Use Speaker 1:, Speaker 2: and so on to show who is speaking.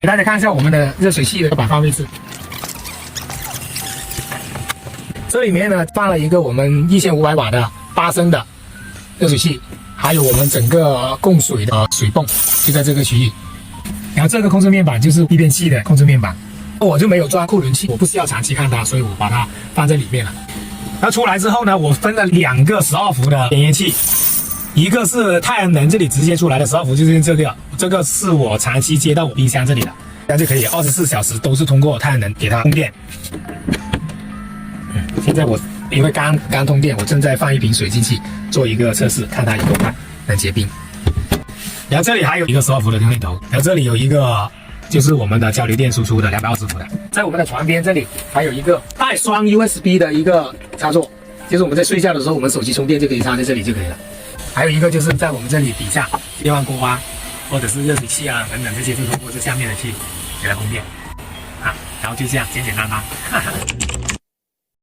Speaker 1: 给大家看一下我们的热水器的摆放位置。这里面呢放了一个我们1500瓦的8升的热水器，还有我们整个供水的水泵就在这个区域。然后这个控制面板就是避变器的控制面板，我就没有装库仑器，我不需要长期看它，所以我把它放在里面了。然后出来之后呢，我分了2个12伏的点烟器，一个是太阳能这里直接出来的12伏，就是这个是我长期接到我冰箱这里的，这样就可以24小时都是通过太阳能给它供电。现在我因为刚通电，我正在放一瓶水进去做一个测试，看它有多快能结冰。然后这里还有一个12伏的电头，然后这里有一个就是我们的交流电输出的220伏的。在我们的床边这里还有一个带双 USB 的一个插座，就是我们在睡觉的时候，我们手机充电就可以插在这里就可以了。还有一个就是在我们这里底下电饭锅啊，或者是热水器啊等等这些，就通过这下面的去给它供电啊。然后就这样简简单单。